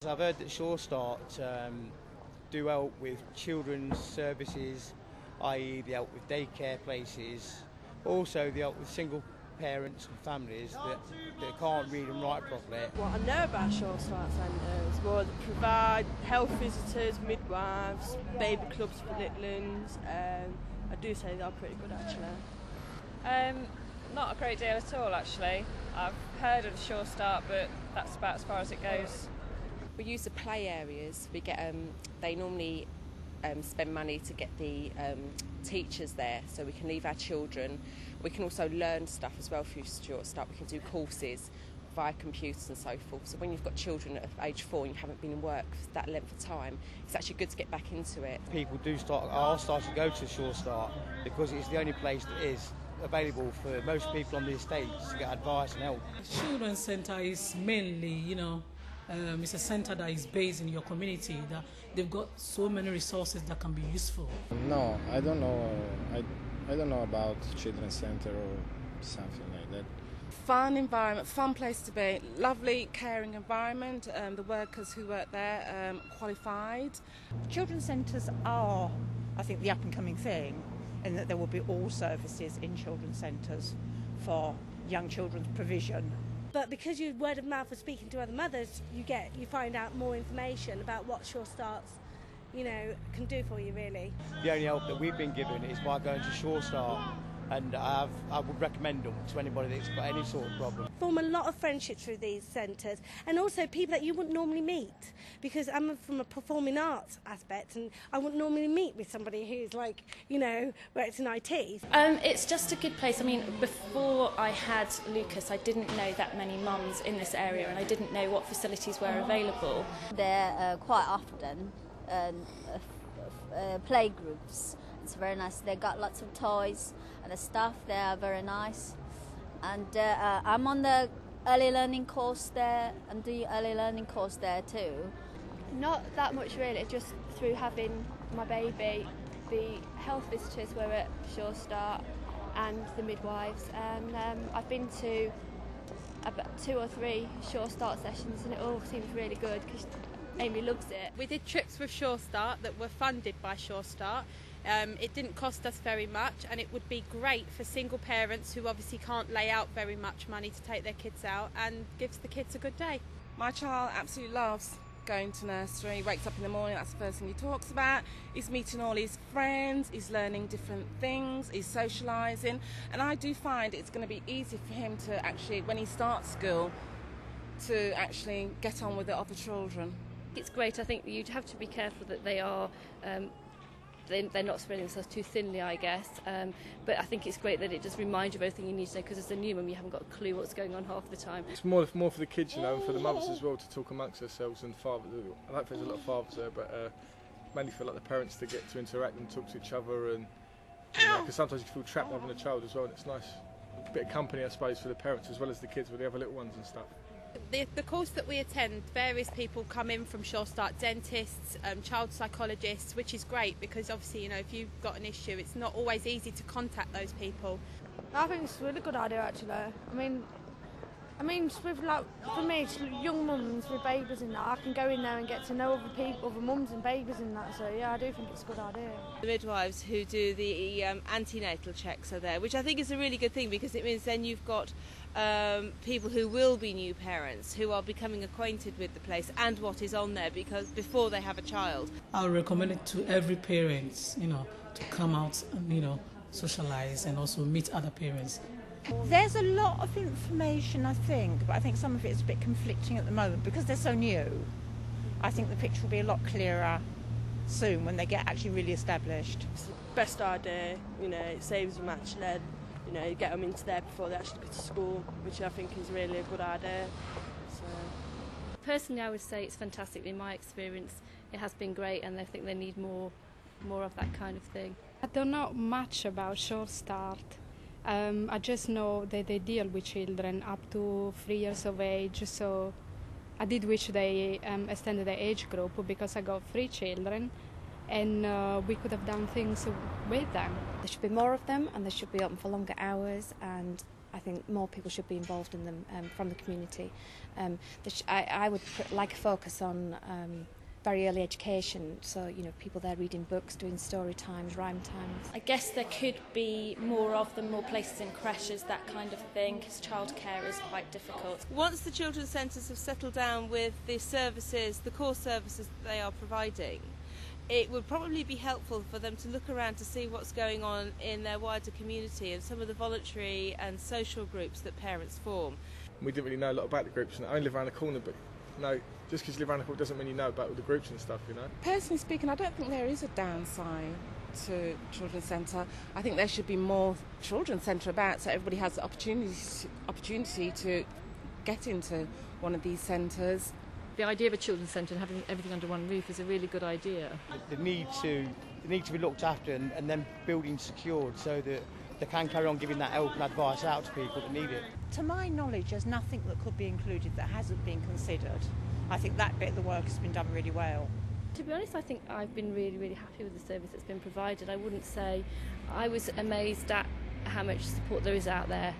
I've heard that SureStart do help with children's services, i.e. they help with daycare places. Also they help with single parents and families that can't read and write properly. What I know about SureStart centres, well, they provide health visitors, midwives, baby clubs for little ones. I do say they are pretty good actually. Not a great deal at all actually. I've heard of SureStart, but that's about as far as it goes. We use the play areas. We get they normally spend money to get the teachers there, so we can leave our children. We can also learn stuff as well through SureStart. We can do courses via computers and so forth. So when you've got children at age 4 and you haven't been in work for that length of time, it's actually good to get back into it. People are starting to go to SureStart because it's the only place that is available for most people on the estates to get advice and help. Children's Centre is mainly, it's a centre that is based in your community, that they've got so many resources that can be useful. No, I don't know. I don't know about Children's Centre or something like that. Fun environment, fun place to be, lovely caring environment, the workers who work there qualified. Children's centres are, I think, the up and coming thing, in that there will be all services in children's centres for young children's provision. But because you word of mouth of speaking to other mothers, you find out more information about what SureStart's, can do for you really. The only help that we've been given is by going to SureStart, and I would recommend them to anybody that's got any sort of problem. Form a lot of friendships through these centres, and also people that you wouldn't normally meet, because I'm from a performing arts aspect and I wouldn't normally meet with somebody who's works in IT. It's just a good place. I mean, before I had Lucas, I didn't know that many mums in this area and I didn't know what facilities were available. There quite often play groups. It's very nice. They got lots of toys and the staff there are very nice. And I'm on the early learning course there and do early learning course there too. Not that much really, just through having my baby. The health visitors were at SureStart and the midwives, and I've been to about 2 or 3 SureStart sessions and it all seems really good because Amy loves it. We did trips with SureStart that were funded by SureStart. It didn't cost us very much, and it would be great for single parents who obviously can't lay out very much money to take their kids out, and gives the kids a good day. My child absolutely loves going to nursery, wakes up in the morning, that's the first thing he talks about. He's meeting all his friends, he's learning different things, he's socialising, and I do find it's going to be easy for him to actually, when he starts school, to actually get on with the other children. It's great. I think you'd have to be careful that they are they're not spreading themselves too thinly, I guess, but I think it's great that it just reminds you of everything you need to know, because as a new mum you haven't got a clue what's going on half the time. It's more for the kids, and for the mothers as well, to talk amongst themselves, and fathers. I don't think there's a lot of fathers there, but mainly for the parents to get to interact and talk to each other, and because sometimes you feel trapped having a child as well, and it's nice, a bit of company I suppose for the parents as well as the kids with the other little ones and stuff. The course that we attend, various people come in from SureStart, dentists, child psychologists, which is great because obviously, if you've got an issue, it's not always easy to contact those people. I think it's a really good idea actually. I mean, with for me, it's young mums with babies in that. I can go in there and get to know other people, other mums and babies in that. So yeah, I do think it's a good idea. The midwives who do the antenatal checks are there, which I think is a really good thing because it means then you've got people who will be new parents who are becoming acquainted with the place and what is on there because before they have a child. I'll recommend it to every parent, to come out and, socialise and also meet other parents. There's a lot of information, I think, but I think some of it is a bit conflicting at the moment because they're so new. I think the picture will be a lot clearer soon when they get actually really established. It's the best idea, it saves them actually. Get them into there before they actually go to school, which I think is really a good idea. So. Personally, I would say it's fantastic. In my experience, it has been great, and I think they need more of that kind of thing. I don't know much about SureStart. I just know that they deal with children up to 3 years of age, so I did wish they extended the age group because I got 3 children. And we could have done things with them. There should be more of them and they should be open for longer hours, and I think more people should be involved in them from the community. I would like a focus on very early education, so people there reading books, doing story times, rhyme times. I guess there could be more of them, more places in creches, that kind of thing, because childcare is quite difficult. Once the children's centres have settled down with the services, the core services that they are providing, it would probably be helpful for them to look around to see what's going on in their wider community and some of the voluntary and social groups that parents form. We didn't really know a lot about the groups, and I only live around the corner, but just because you live around the corner doesn't mean you know about all the groups and stuff, Personally speaking, I don't think there is a downside to children's centre. I think there should be more children's centre about, so everybody has the opportunity to get into one of these centres. The idea of a children's centre and having everything under one roof is a really good idea. They need to be looked after and then buildings secured so that they can carry on giving that help and advice out to people that need it. To my knowledge, there's nothing that could be included that hasn't been considered. I think that bit of the work has been done really well. To be honest, I think I've been really, really happy with the service that's been provided. I wouldn't say I was amazed at how much support there is out there.